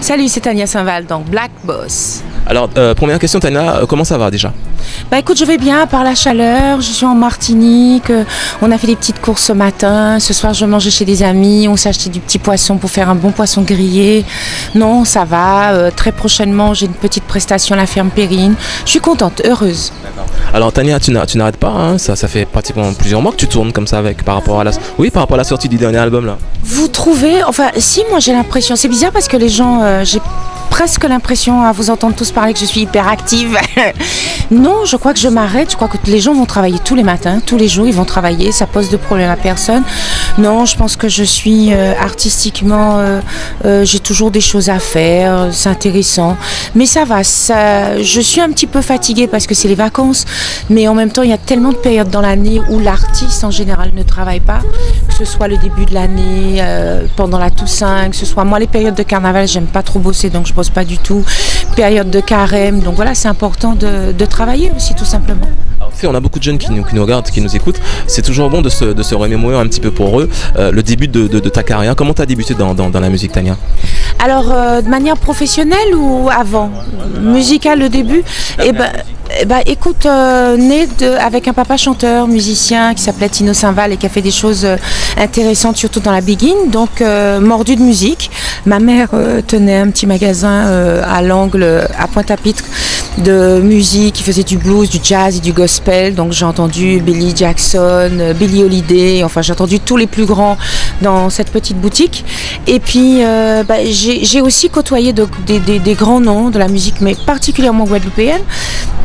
Salut, c'est Tania Saint-Val, donc Black Boss. Alors, première question, Tania, comment ça va déjà? Bah écoute, je vais bien par la chaleur, je suis en Martinique, on a fait des petites courses ce matin, ce soir je mangeais chez des amis, on s'est acheté du petit poisson pour faire un bon poisson grillé. Non, ça va, très prochainement j'ai une petite prestation à la ferme Périne, je suis contente, heureuse. Alors Tania, tu n'arrêtes pas, hein, ça fait pratiquement plusieurs mois que tu tournes comme ça avec, par rapport à la sortie du dernier album là. Vous trouvez, enfin si, moi j'ai l'impression, c'est bizarre parce que les gens, j'ai presque l'impression à vous entendre tous parler que je suis hyper active. Non, je crois que je m'arrête, je crois que les gens vont travailler tous les matins, tous les jours ils vont travailler, ça pose de problème à personne. Non, je pense que je suis artistiquement, j'ai toujours des choses à faire, c'est intéressant. Mais ça va, je suis un petit peu fatiguée parce que c'est les vacances, mais en même temps il y a tellement de périodes dans l'année où l'artiste en général ne travaille pas, que ce soit le début de l'année, pendant la Toussaint, que ce soit moi les périodes de carnaval, j'aime pas trop bosser donc je bosse pas du tout, période de carême, donc voilà c'est important de travailler aussi tout simplement. On a beaucoup de jeunes qui nous regardent, qui nous écoutent. C'est toujours bon de se remémorer un petit peu pour eux le début de ta carrière. Comment tu as débuté dans la musique, Tania? Alors, de manière professionnelle ou avant? Musicale, le début? Écoute, né avec un papa chanteur, musicien qui s'appelait Tino Saint-Val et qui a fait des choses intéressantes, surtout dans la Begin, donc mordu de musique. Ma mère tenait un petit magasin à l'angle, à Pointe-à-Pitre, de musique, qui faisait du blues, du jazz et du gospel, donc j'ai entendu Billy Jackson, Billie Holiday, enfin j'ai entendu tous les plus grands dans cette petite boutique. Et puis j'ai aussi côtoyé des grands noms de la musique, mais particulièrement guadeloupéenne,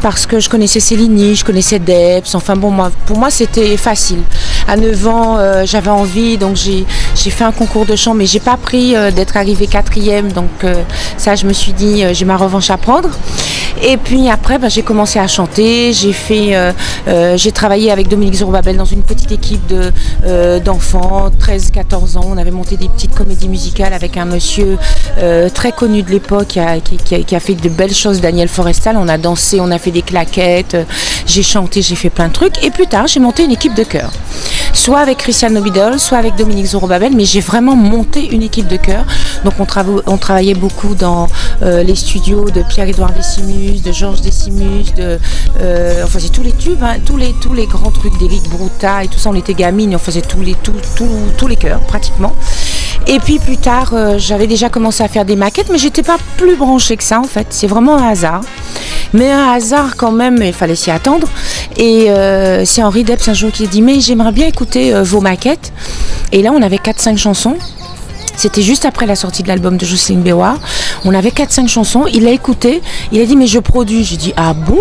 parce que je connaissais Céline, je connaissais Debs, enfin bon, pour moi c'était facile. À 9 ans, j'avais envie, donc j'ai fait un concours de chant, mais j'ai pas pris d'être arrivée 4e, donc ça je me suis dit, j'ai ma revanche à prendre. Et puis après, j'ai commencé à chanter, j'ai travaillé avec Dominique Zorobabel dans une petite équipe d'enfants, 13-14 ans, on avait monté des petites comédies musicales avec un monsieur très connu de l'époque qui a fait de belles choses, Daniel Forestal, on a dansé, on a fait des claquettes, j'ai chanté, j'ai fait plein de trucs, et plus tard j'ai monté une équipe de chœur. Soit avec Christian Nobidol, soit avec Dominique Zorobabel, mais j'ai vraiment monté une équipe de chœur. Donc on travaillait beaucoup dans les studios de Pierre-Édouard Décimus, de Georges Décimus, on faisait tous les tubes, hein, tous les grands trucs d'Éric Brouta et tout ça, on était gamines et on faisait tous les chœurs pratiquement. Et puis plus tard, j'avais déjà commencé à faire des maquettes, mais j'étais pas plus branchée que ça en fait, c'est vraiment un hasard. Mais un hasard quand même, il fallait s'y attendre. Et c'est Henri Debs un jour qui a dit « Mais j'aimerais bien écouter vos maquettes ». Et là, on avait 4-5 chansons. C'était juste après la sortie de l'album de Jocelyne Béouard. On avait 4-5 chansons. Il a écouté. Il a dit « Mais je produis ». J'ai dit « Ah bon ?»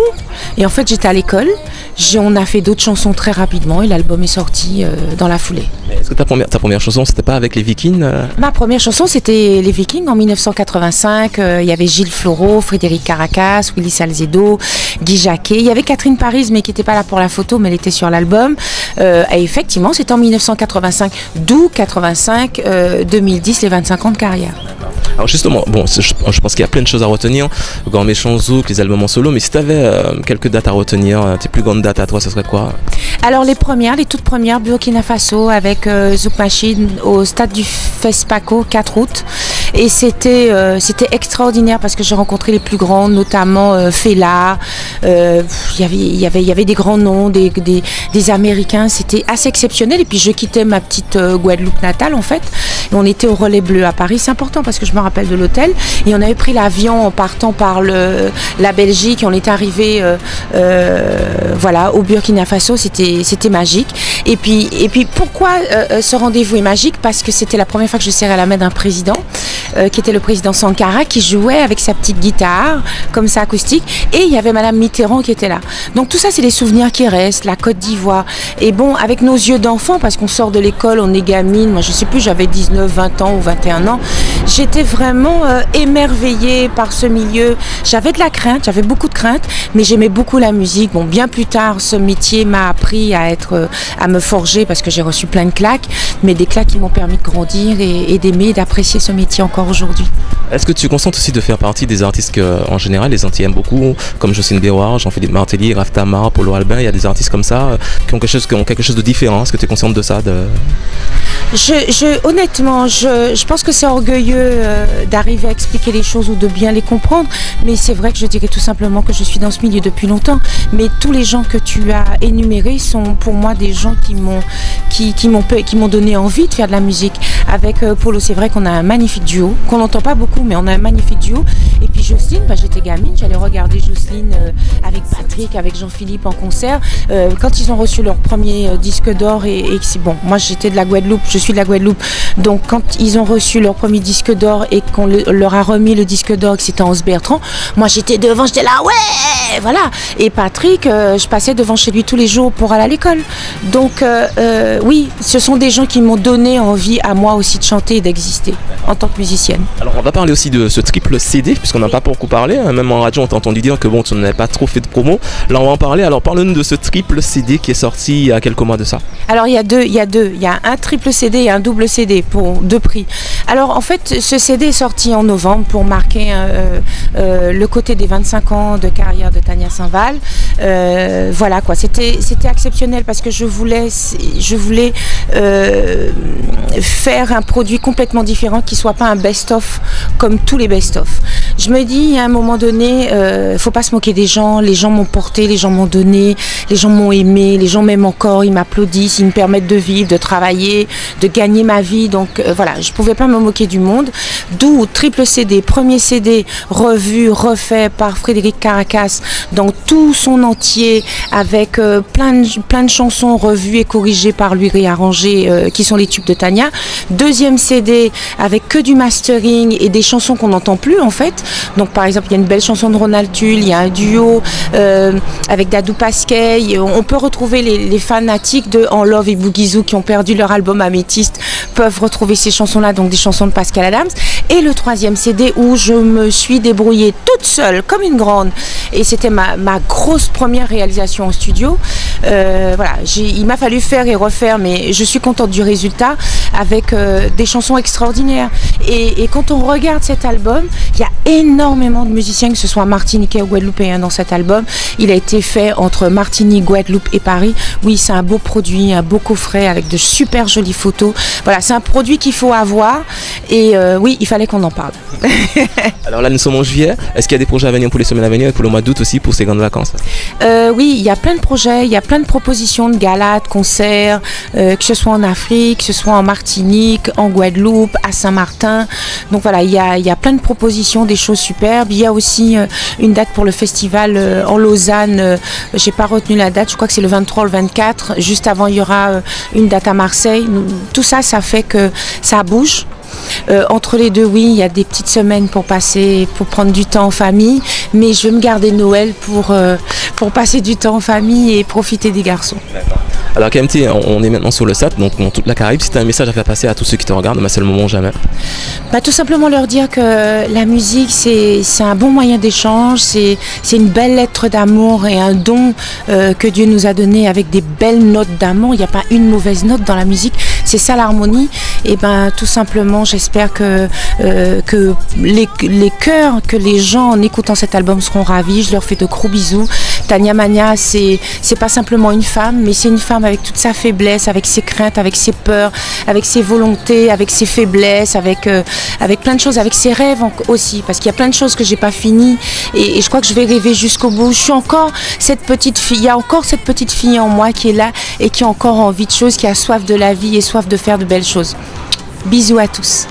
Et en fait, j'étais à l'école. On a fait d'autres chansons très rapidement et l'album est sorti dans la foulée. Est-ce que ta première chanson, c'était pas avec les Vikings? Ma première chanson, c'était les Vikings en 1985. Il y avait Gilles Floreau, Frédéric Caracas, Willy Salzedo, Guy Jacquet. Il y avait Catherine Paris, mais qui n'était pas là pour la photo, mais elle était sur l'album. Et effectivement, c'était en 1985, d'où 85, 2010, les 25 ans de carrière. Alors justement, bon, je pense qu'il y a plein de choses à retenir, Grand Méchant Zouk, les albums en solo, mais si tu avais quelques dates à retenir, tes plus grandes dates à toi, ce serait quoi? Alors les toutes premières, Burkina Faso avec Zouk Machine au stade du FESPACO, 4 août. Et c'était extraordinaire parce que j'ai rencontré les plus grands, notamment Fela. Il y avait des grands noms, des Américains. C'était assez exceptionnel. Et puis je quittais ma petite Guadeloupe natale en fait. Et on était au Relais Bleu à Paris. C'est important parce que je me rappelle de l'hôtel. Et on avait pris l'avion en partant par la Belgique. Et on est arrivé au Burkina Faso. C'était magique. Et puis pourquoi ce rendez-vous est magique? Parce que c'était la première fois que je serrais la main d'un président. Qui était le président Sankara, qui jouait avec sa petite guitare, comme ça acoustique, et il y avait Madame Mitterrand qui était là. Donc tout ça, c'est des souvenirs qui restent, la Côte d'Ivoire. Et bon, avec nos yeux d'enfant, parce qu'on sort de l'école, on est gamine, moi je sais plus, j'avais 19, 20 ans ou 21 ans, j'étais vraiment émerveillée par ce milieu. J'avais de la crainte, j'avais beaucoup de crainte, mais j'aimais beaucoup la musique. Bon, bien plus tard, ce métier m'a appris à me forger, parce que j'ai reçu plein de claques, mais des claques qui m'ont permis de grandir et d'aimer, d'apprécier ce métier encore encore aujourd'hui. Est-ce que tu consentes aussi de faire partie des artistes que, en général, les Antillais aiment beaucoup, comme Jocelyne Béroir, Jean-Philippe Martelly, Raph Tamar, Polo Albin, il y a des artistes comme ça qui ont quelque chose de différent. Est-ce que tu es consciente de ça Honnêtement, je pense que c'est orgueilleux d'arriver à expliquer les choses ou de bien les comprendre, mais c'est vrai que je dirais tout simplement que je suis dans ce milieu depuis longtemps. Mais tous les gens que tu as énumérés sont pour moi des gens qui m'ont donné envie de faire de la musique. Avec Polo, c'est vrai qu'on a un magnifique duo, qu'on n'entend pas beaucoup, mais on a un magnifique duo. Et puis Jocelyne, j'étais gamine, j'allais regarder Jocelyne avec Patrick, avec Jean-Philippe en concert. Quand ils ont reçu leur premier disque d'or, et c'est bon, moi j'étais de la Guadeloupe, je suis de la Guadeloupe, donc quand ils ont reçu leur premier disque d'or et qu'on leur a remis le disque d'or, que c'était Anse Bertrand, moi j'étais devant, j'étais là, ouais, voilà. Et Patrick, je passais devant chez lui tous les jours pour aller à l'école. Donc oui, ce sont des gens qui m'ont donné envie à moi aussi de chanter et d'exister en tant que musicienne. Alors on va parler aussi de ce triple CD, puisqu'on n'a pas beaucoup parlé, hein. Même en radio on t'a entendu dire que bon, tu n'avais pas trop fait de promo. Là on va en parler, alors parle-nous de ce triple CD qui est sorti il y a quelques mois de ça. Alors il y a un triple CD et un double CD pour 2 prix. Alors en fait ce CD est sorti en novembre pour marquer le côté des 25 ans de carrière de Tania Saint-Val. Voilà quoi, c'était exceptionnel parce que je voulais faire un produit complètement différent qui soit pas un best-of comme tous les best-of. Je me dis à un moment donné, faut pas se moquer des gens, les gens m'ont porté, les gens m'ont donné, les gens m'ont aimé, les gens m'aiment encore, ils m'applaudissent, ils me permettent de vivre, de travailler, de gagner ma vie, donc voilà, je pouvais pas me moquer du monde, d'où triple CD, premier CD revu, refait par Frédéric Caracas dans tout son entier avec plein de chansons revues et corrigées par lui, réarrangées, qui sont les tubes de Tania. Deuxième CD avec que du mastering et des chansons qu'on n'entend plus en fait. Donc par exemple il y a une belle chanson de Ronald Tull, il y a un duo avec Dadou Pasquet. On peut retrouver les fanatiques de En Love et Boogiezou qui ont perdu leur album Améthyste peuvent retrouver ces chansons-là, donc des chansons de Pascal Adams. Et le troisième CD où je me suis débrouillée toute seule comme une grande, et c'était ma grosse première réalisation en studio. Voilà, il m'a fallu faire et refaire, mais je suis contente du résultat avec des chansons extraordinaires. Et quand on regarde cet album, il y a énormément de musiciens, que ce soit martiniquais ou guadeloupéens dans cet album. Il a été fait entre Martinique, Guadeloupe et Paris. Oui, c'est un beau produit, un beau coffret avec de super jolies photos. Voilà, c'est un produit qu'il faut avoir et oui, il fallait qu'on en parle. Alors là, nous sommes en juillet. Est-ce qu'il y a des projets à venir pour les semaines à venir et pour le mois d'août aussi, pour ces grandes vacances? Oui, il y a plein de projets, il y a plein de propositions de galas, de concerts, que ce soit en Afrique, que ce soit en Martinique, en Guadeloupe, à Saint-Martin. Donc voilà, il y a plein de propositions, des choses superbes. Il y a aussi une date pour le festival en Lausanne. J'ai pas retenu la date, je crois que c'est le 23 ou le 24. Juste avant, il y aura une date à Marseille. Tout ça, ça fait que ça bouge. Entre les deux, oui, il y a des petites semaines pour prendre du temps en famille, mais je vais me garder Noël pour passer du temps en famille et profiter des garçons. Alors KMT, on est maintenant sur le SAT, donc dans toute la Caraïbe. Si tu as un message à faire passer à tous ceux qui te regardent, c'est le moment ou jamais. Tout simplement leur dire que la musique, c'est un bon moyen d'échange, c'est une belle lettre d'amour et un don que Dieu nous a donné avec des belles notes d'amour. Il n'y a pas une mauvaise note dans la musique, c'est ça l'harmonie. Et tout simplement, j'espère que les cœurs, que les gens en écoutant cet album seront ravis. Je leur fais de gros bisous. Tania Mania, c'est pas simplement une femme, mais c'est une femme avec toute sa faiblesse, avec ses craintes, avec ses peurs, avec ses volontés, avec ses faiblesses, avec plein de choses, avec ses rêves aussi, parce qu'il y a plein de choses que j'ai pas finies et je crois que je vais rêver jusqu'au bout. Je suis encore cette petite fille, il y a encore cette petite fille en moi qui est là et qui a encore envie de choses, qui a soif de la vie et soif de faire de belles choses. Bisous à tous.